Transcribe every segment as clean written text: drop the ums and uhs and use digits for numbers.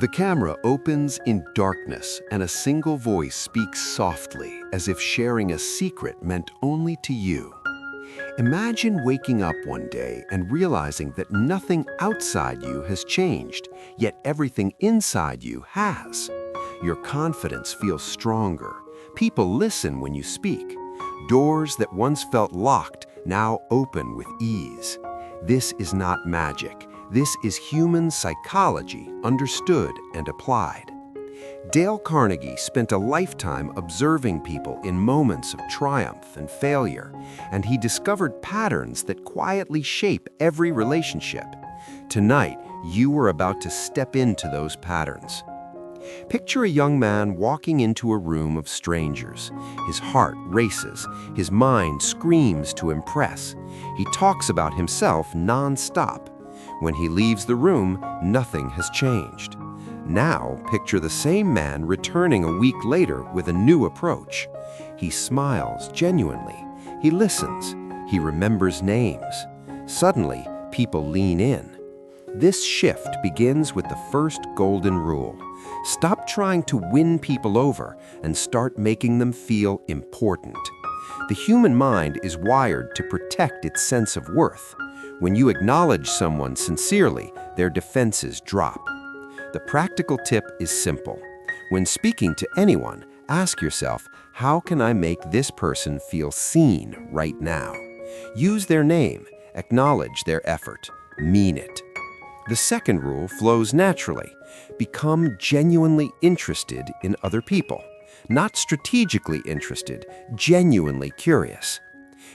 The camera opens in darkness and a single voice speaks softly as if sharing a secret meant only to you. Imagine waking up one day and realizing that nothing outside you has changed, yet everything inside you has. Your confidence feels stronger. People listen when you speak. Doors that once felt locked now open with ease. This is not magic. This is human psychology understood and applied. Dale Carnegie spent a lifetime observing people in moments of triumph and failure, and he discovered patterns that quietly shape every relationship. Tonight, you are about to step into those patterns. Picture a young man walking into a room of strangers. His heart races, his mind screams to impress. He talks about himself non-stop. When he leaves the room, nothing has changed. Now, picture the same man returning a week later with a new approach. He smiles genuinely. He listens. He remembers names. Suddenly, people lean in. This shift begins with the first golden rule. Stop trying to win people over and start making them feel important. The human mind is wired to protect its sense of worth. When you acknowledge someone sincerely, their defenses drop. The practical tip is simple. When speaking to anyone, ask yourself, how can I make this person feel seen right now? Use their name, acknowledge their effort, mean it. The second rule flows naturally. Become genuinely interested in other people. Not strategically interested, genuinely curious.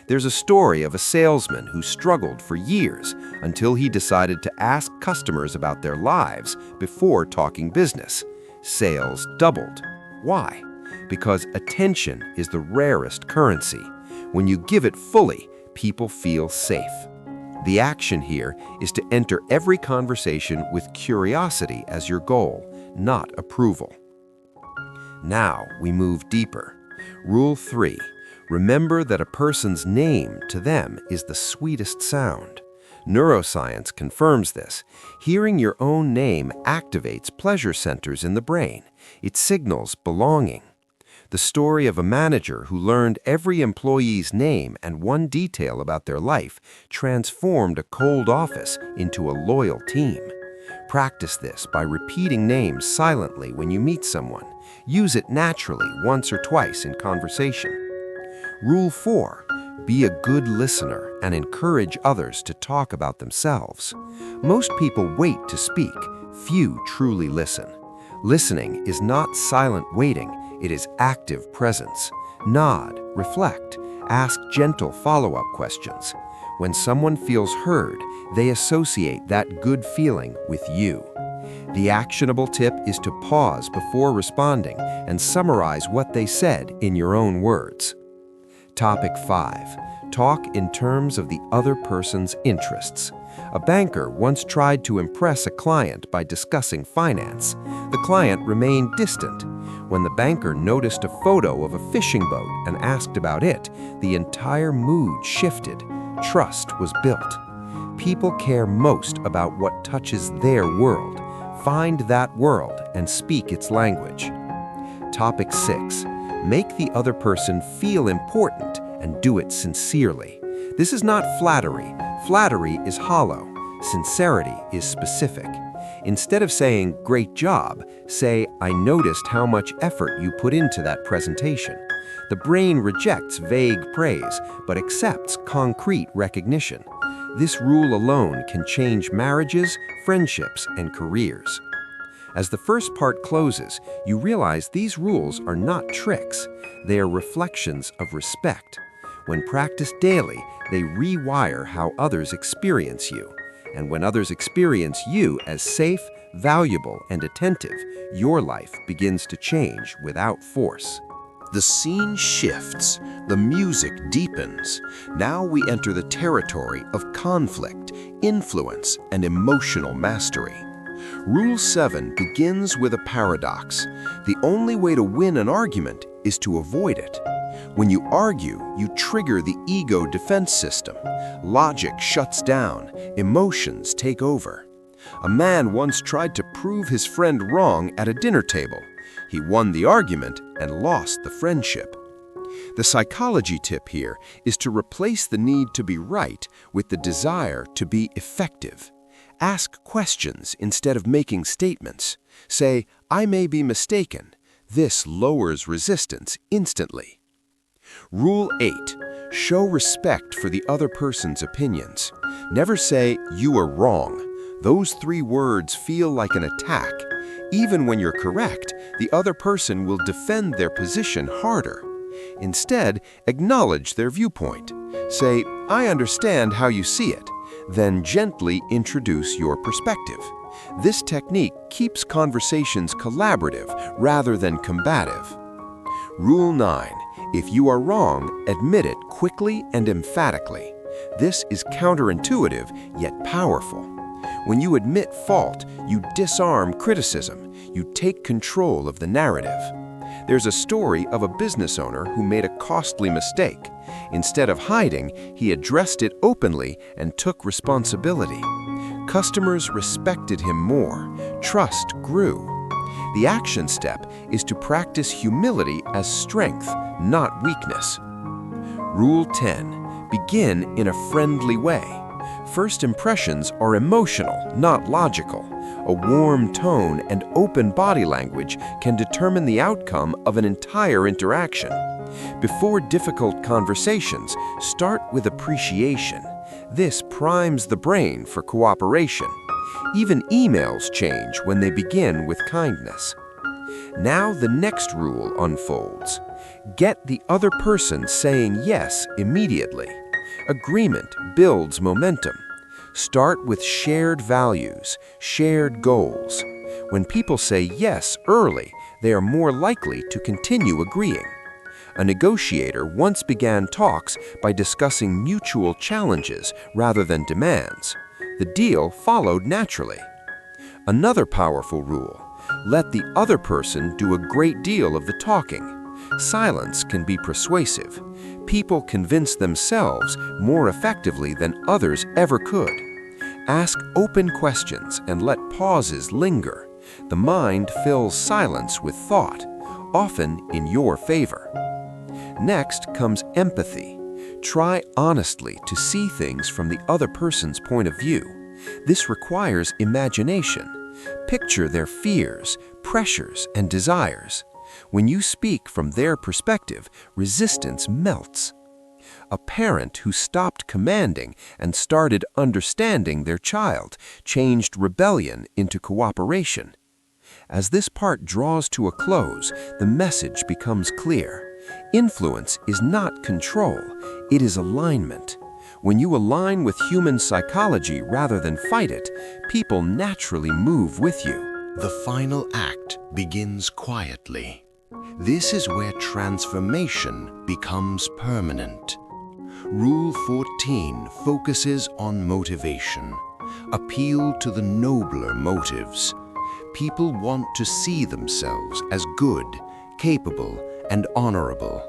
There's a story of a salesman who struggled for years until he decided to ask customers about their lives before talking business. Sales doubled. Why? Because attention is the rarest currency. When you give it fully, people feel safe. The action here is to enter every conversation with curiosity as your goal, not approval. Now we move deeper. Rule 3. Remember that a person's name to them is the sweetest sound. Neuroscience confirms this. Hearing your own name activates pleasure centers in the brain. It signals belonging. The story of a manager who learned every employee's name and one detail about their life transformed a cold office into a loyal team. Practice this by repeating names silently when you meet someone. Use it naturally once or twice in conversation. Rule 4. Be a good listener and encourage others to talk about themselves. Most people wait to speak. Few truly listen. Listening is not silent waiting. It is active presence. Nod, reflect, ask gentle follow-up questions. When someone feels heard, they associate that good feeling with you. The actionable tip is to pause before responding and summarize what they said in your own words. Topic 5. Talk in terms of the other person's interests. A banker once tried to impress a client by discussing finance. The client remained distant. When the banker noticed a photo of a fishing boat and asked about it, the entire mood shifted. Trust was built. People care most about what touches their world. Find that world and speak its language. Topic 6. Make the other person feel important and do it sincerely. This is not flattery. Flattery is hollow. Sincerity is specific. Instead of saying, "Great job," say, "I noticed how much effort you put into that presentation." The brain rejects vague praise, but accepts concrete recognition. This rule alone can change marriages, friendships, and careers. As the first part closes, you realize these rules are not tricks. They are reflections of respect. When practiced daily, they rewire how others experience you. And when others experience you as safe, valuable, and attentive, your life begins to change without force. The scene shifts, the music deepens. Now we enter the territory of conflict, influence, and emotional mastery. Rule 7 begins with a paradox. The only way to win an argument is to avoid it. When you argue, you trigger the ego defense system. Logic shuts down, emotions take over. A man once tried to prove his friend wrong at a dinner table. He won the argument and lost the friendship. The psychology tip here is to replace the need to be right with the desire to be effective. Ask questions instead of making statements. Say, "I may be mistaken." This lowers resistance instantly. Rule 8. Show respect for the other person's opinions. Never say, "You are wrong." Those 3 words feel like an attack. Even when you're correct, the other person will defend their position harder. Instead, acknowledge their viewpoint. Say, "I understand how you see it." Then gently introduce your perspective. This technique keeps conversations collaborative rather than combative. Rule 9. If you are wrong, admit it quickly and emphatically. This is counterintuitive yet powerful. When you admit fault, you disarm criticism. You take control of the narrative. There's a story of a business owner who made a costly mistake. Instead of hiding, he addressed it openly and took responsibility. Customers respected him more. Trust grew. The action step is to practice humility as strength, not weakness. Rule 10. Begin in a friendly way. First impressions are emotional, not logical. A warm tone and open body language can determine the outcome of an entire interaction. Before difficult conversations, start with appreciation. This primes the brain for cooperation. Even emails change when they begin with kindness. Now the next rule unfolds. Get the other person saying yes immediately. Agreement builds momentum. Start with shared values, shared goals. When people say yes early, they are more likely to continue agreeing. A negotiator once began talks by discussing mutual challenges rather than demands. The deal followed naturally. Another powerful rule: let the other person do a great deal of the talking. Silence can be persuasive. People convince themselves more effectively than others ever could. Ask open questions and let pauses linger. The mind fills silence with thought, often in your favor. Next comes empathy. Try honestly to see things from the other person's point of view. This requires imagination. Picture their fears, pressures, and desires. When you speak from their perspective, resistance melts. A parent who stopped commanding and started understanding their child changed rebellion into cooperation. As this part draws to a close, the message becomes clear. Influence is not control, it is alignment. When you align with human psychology rather than fight it, people naturally move with you. The final act begins quietly. This is where transformation becomes permanent. Rule 14 focuses on motivation. Appeal to the nobler motives. People want to see themselves as good, capable, and honorable.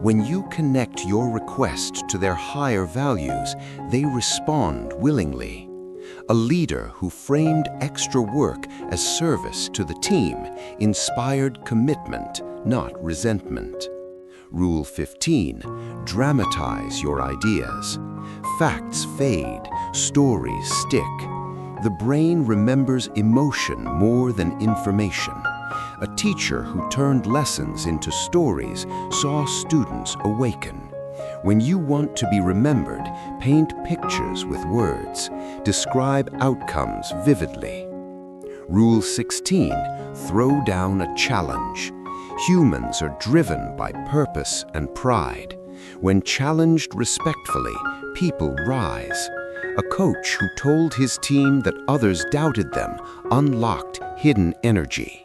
When you connect your request to their higher values, they respond willingly. A leader who framed extra work as service to the team inspired commitment, not resentment. Rule 15, dramatize your ideas. Facts fade, stories stick. The brain remembers emotion more than information. A teacher who turned lessons into stories saw students awaken. When you want to be remembered, paint pictures with words. Describe outcomes vividly. Rule 16, throw down a challenge. Humans are driven by purpose and pride. When challenged respectfully, people rise. A coach who told his team that others doubted them unlocked hidden energy.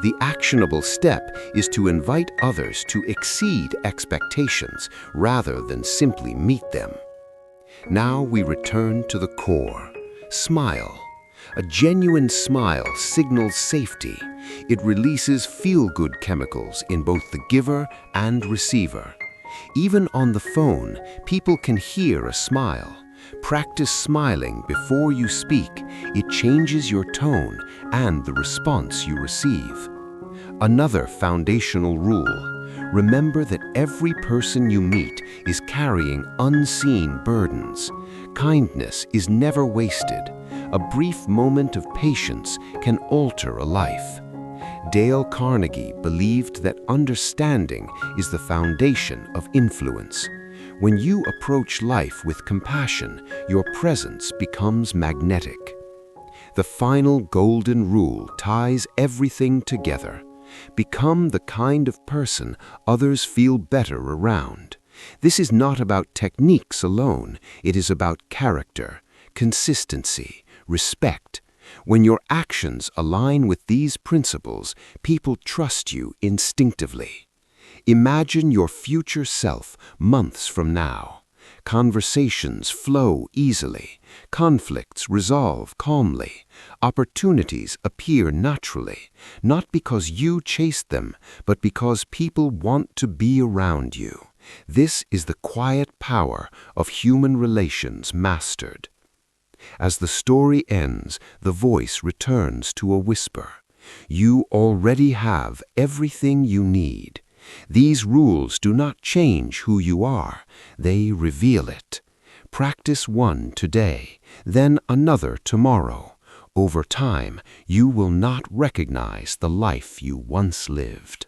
The actionable step is to invite others to exceed expectations rather than simply meet them. Now we return to the core. Smile. A genuine smile signals safety. It releases feel-good chemicals in both the giver and receiver. Even on the phone, people can hear a smile. Practice smiling before you speak. It changes your tone and the response you receive. Another foundational rule: remember that every person you meet is carrying unseen burdens. Kindness is never wasted. A brief moment of patience can alter a life. Dale Carnegie believed that understanding is the foundation of influence. When you approach life with compassion, your presence becomes magnetic. The final golden rule ties everything together. Become the kind of person others feel better around. This is not about techniques alone. It is about character, consistency, respect. When your actions align with these principles, people trust you instinctively. Imagine your future self months from now. Conversations flow easily. Conflicts resolve calmly. Opportunities appear naturally, not because you chased them, but because people want to be around you. This is the quiet power of human relations mastered. As the story ends, the voice returns to a whisper. You already have everything you need. These rules do not change who you are, they reveal it. Practice one today, then another tomorrow. Over time, you will not recognize the life you once lived.